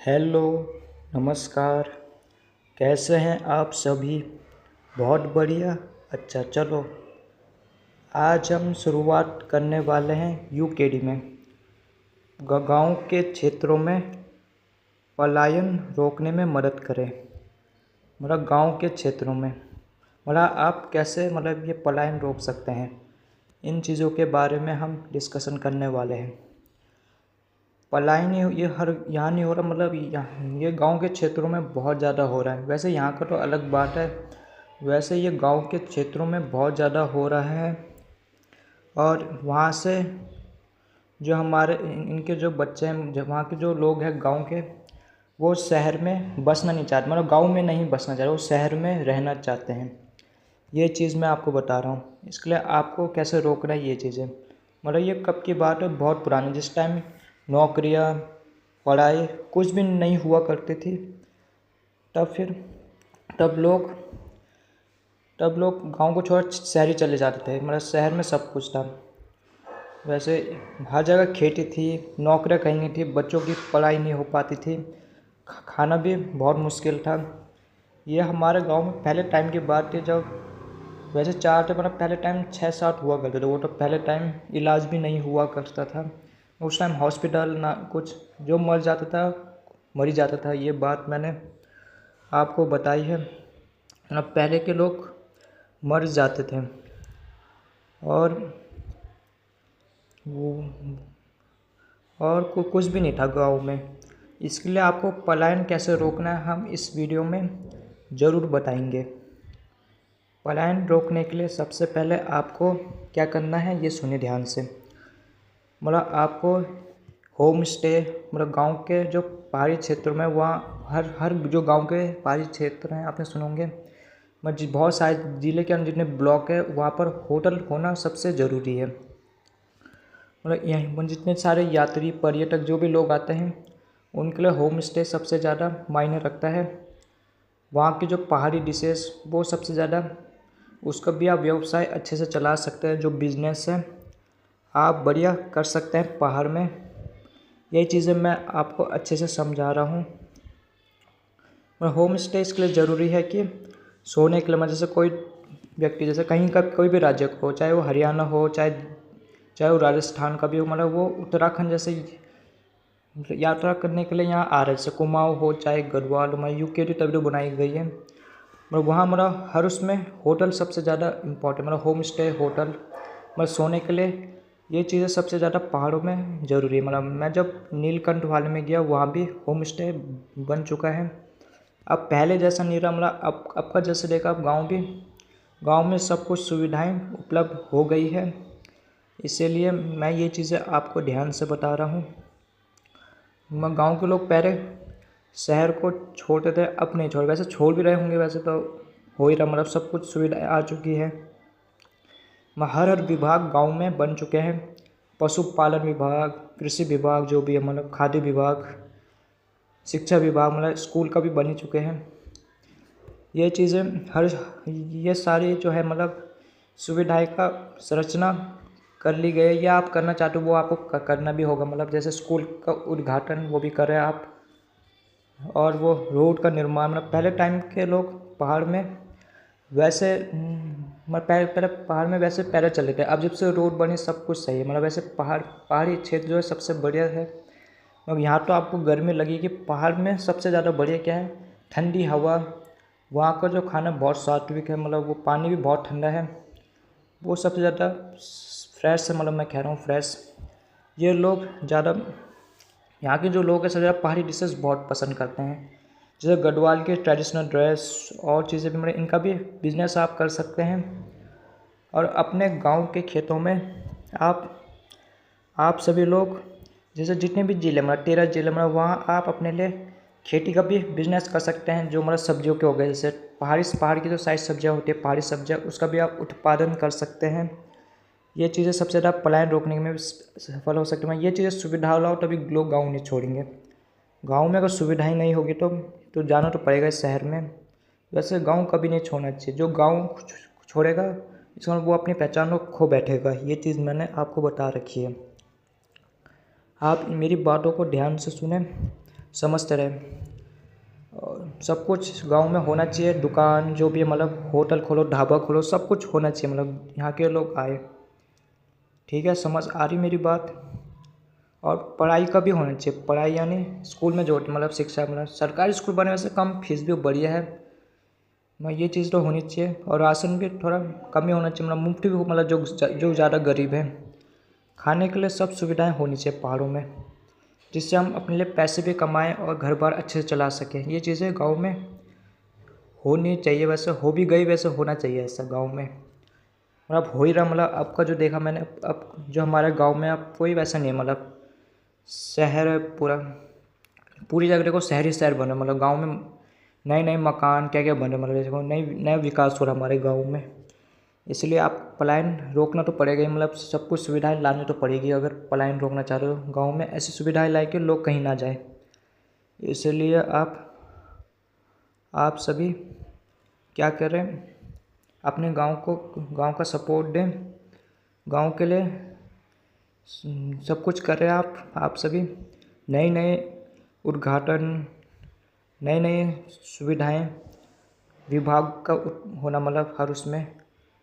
Hello, नमस्कार। कैसे हैं आप सभी? बहुत बढ़िया। अच्छा चलो, आज हम शुरुआत करने वाले हैं यूकेडी में। गांव के क्षेत्रों में पलायन रोकने में मदद करें। गांव के क्षेत्रों में आप कैसे ये पलायन रोक सकते हैं, इन चीज़ों के बारे में हम डिस्कशन करने वाले हैं। पलायन ये हर यहाँ नहीं हो रहा, ये गांव के क्षेत्रों में बहुत ज़्यादा हो रहा है। वैसे यहाँ का तो अलग बात है, वैसे ये गांव के क्षेत्रों में बहुत ज़्यादा हो रहा है। और वहाँ से जो हमारे इनके जो बच्चे हैं, जब वहाँ के जो लोग हैं गांव के, वो शहर में बसना नहीं चाहते, गांव में नहीं बसना चाहते, वो शहर में रहना चाहते हैं। ये चीज़ मैं आपको बता रहा हूँ। इसके लिए आपको कैसे रोकना है ये चीज़ें, ये कब की बात है, बहुत पुरानी, जिस टाइम नौकरियाँ, पढ़ाई कुछ भी नहीं हुआ करती थी, तब लोग गांव को छोड़ शहर ही चले जाते थे। शहर में सब कुछ था। वैसे हर जगह खेती थी, नौकरियाँ कहीं नहीं थी, बच्चों की पढ़ाई नहीं हो पाती थी, खाना भी बहुत मुश्किल था। ये हमारे गांव में पहले टाइम की बात थी, जब वैसे चार थे, पहले टाइम 6-7 हुआ करते थे। वो तो पहले टाइम इलाज भी नहीं हुआ करता था। उस टाइम हॉस्पिटल ना कुछ, जो मर जाता था मर ही जाता था। ये बात मैंने आपको बताई है। पहले के लोग मर जाते थे और कुछ भी नहीं था गांव में। इसके लिए आपको पलायन कैसे रोकना है, हम इस वीडियो में ज़रूर बताएंगे। पलायन रोकने के लिए सबसे पहले आपको क्या करना है, ये सुनिए ध्यान से। आपको होम स्टे, गांव के जो पहाड़ी क्षेत्रों में, वहाँ हर जो गांव के पहाड़ी क्षेत्र हैं, आपने सुने होंगे, बहुत सारे ज़िले के अंदर जितने ब्लॉक है, वहाँ पर होटल होना सबसे ज़रूरी है। यहाँ जितने सारे यात्री, पर्यटक, जो भी लोग आते हैं, उनके लिए होम स्टे सबसे ज़्यादा मायने रखता है। वहाँ की जो पहाड़ी डिशेस, वो सबसे ज़्यादा, उसका भी आप व्यवसाय अच्छे से चला सकते हैं। जो बिज़नेस है आप बढ़िया कर सकते हैं पहाड़ में। यही चीज़ें मैं आपको अच्छे से समझा रहा हूँ। होम स्टे इसके लिए ज़रूरी है कि सोने के लिए, जैसे कोई व्यक्ति, जैसे कहीं का कोई भी राज्य को हो, चाहे वो हरियाणा हो, चाहे वो राजस्थान का भी हो, वो उत्तराखंड जैसे यात्रा करने के लिए यहाँ आ रहे, जैसे कुमाऊँ हो, चाहे गढ़वाल, यूकेडी तभी तो बनाई गई है। वहाँ हर उसमें होटल सबसे ज़्यादा इम्पोर्टेंट, होम स्टे, होटल, सोने के लिए ये चीज़ें सबसे ज़्यादा पहाड़ों में ज़रूरी है। मैं जब नीलकंठ वाले में गया, वहाँ भी होम स्टे बन चुका है। अब पहले जैसा नहीं रहा, अब का जैसे देखा, अब गांव में सब कुछ सुविधाएं उपलब्ध हो गई है। इसीलिए मैं ये चीज़ें आपको ध्यान से बता रहा हूँ। गांव के लोग पहले शहर को छोड़ते थे, अब नहीं छोड़, वैसे छोड़ भी रहे होंगे, वैसे तो हो ही रहा, सब कुछ सुविधाएं आ चुकी है। हर विभाग गांव में बन चुके हैं। पशुपालन विभाग, कृषि विभाग, जो भी है, खाद्य विभाग, शिक्षा विभाग, स्कूल का भी बन ही चुके हैं। ये चीज़ें ये सारी जो है, सुविधाएं का संरचना कर ली गई है, या आप करना चाहते हो वो आपको करना भी होगा। जैसे स्कूल का उद्घाटन वो भी कर रहे हैं आप, और वो रोड का निर्माण, पहले टाइम के लोग पहाड़ में वैसे पहले पहाड़ में वैसे पैदल चले थे। अब जब से रोड बनी, सब कुछ सही है। वैसे पहाड़ी क्षेत्र जो है सबसे बढ़िया है। यहाँ तो आपको गर्मी लगेगी। पहाड़ में सबसे ज़्यादा बढ़िया क्या है, ठंडी हवा, वहाँ का जो खाना बहुत सात्विक है, वो पानी भी बहुत ठंडा है, वो सबसे ज़्यादा फ्रेश है। मैं कह रहा हूँ फ्रेश। ये लोग ज़्यादा, यहाँ के जो लोग हैं सबसे ज़्यादा पहाड़ी डिशेस बहुत पसंद करते हैं। जैसे गढ़वाल के ट्रेडिशनल ड्रेस और चीज़ें भी, इनका भी बिजनेस आप कर सकते हैं। और अपने गांव के खेतों में आप सभी लोग, जैसे जितने भी ज़िले 13 ज़िले वहाँ आप अपने लिए खेती का भी बिजनेस कर सकते हैं। जो सब्जियों के हो गए, जैसे पहाड़ की जो सारी सब्जियाँ होती है, पहाड़ी सब्जियाँ, उसका भी आप उत्पादन कर सकते हैं। ये चीज़ें सबसे ज़्यादा पलायन रोकने में सफल हो सकती है। ये चीज़ें सुविधा लाओ, तभी लोग गाँव नहीं छोड़ेंगे। गांव में अगर सुविधा ही नहीं होगी तो जाना तो पड़ेगा शहर में। वैसे गांव कभी नहीं छोड़ना चाहिए। जो गांव छोड़ेगा, इसमें वो अपनी पहचान को खो बैठेगा। ये चीज़ मैंने आपको बता रखी है। आप मेरी बातों को ध्यान से सुने। समझते रहे। और सब कुछ गांव में होना चाहिए, दुकान जो भी है मतलब होटल खोलो, ढाबा खोलो, सब कुछ होना चाहिए, मतलब यहाँ के लोग आए। ठीक है, समझ आ रही मेरी बात। और पढ़ाई का भी होना चाहिए, पढ़ाई यानी स्कूल में जो मतलब शिक्षा, मतलब सरकारी स्कूल बने वैसे कम फीस भी बढ़िया है, मैं ये चीज़ तो होनी चाहिए। और राशन भी थोड़ा कम ही होना चाहिए, मतलब मुफ्त भी हो, मतलब जो ज़्यादा गरीब है खाने के लिए सब सुविधाएं होनी चाहिए पहाड़ों में, जिससे हम अपने लिए पैसे भी कमाएं और घर बार अच्छे से चला सकें। ये चीज़ें गांव में होनी चाहिए, वैसे हो भी गई, वैसे होना चाहिए ऐसा गांव में, मतलब हो ही रहा। मतलब आपका जो देखा मैंने, अब जो हमारे गांव में अब कोई वैसा नहीं है, मतलब शहर है पूरा, पूरी जगह देखो शहरी शहर बने, मतलब गांव में नए नए मकान क्या क्या बने, मतलब देखो नया विकास हो रहा हमारे गांव में। इसलिए आप पलायन रोकना तो पड़ेगा ही, मतलब सब कुछ सुविधाएं लानी तो पड़ेगी अगर पलायन रोकना चाह रहे हो। गांव में ऐसी सुविधाएं लाए कि लोग कहीं ना जाए। इसलिए आप सभी क्या करें, अपने गांव का सपोर्ट दें, गांव के लिए सब कुछ कर रहे हैं आप सभी। नए नए उद्घाटन, नए नए सुविधाएं विभाग का होना, मतलब हर उसमें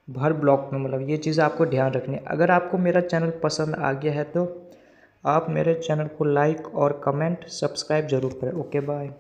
हर ब्लॉक में, मतलब ये चीज़ आपको ध्यान रखनी है। अगर आपको मेरा चैनल पसंद आ गया है तो आप मेरे चैनल को लाइक और कमेंट सब्सक्राइब ज़रूर करें। Okay bye.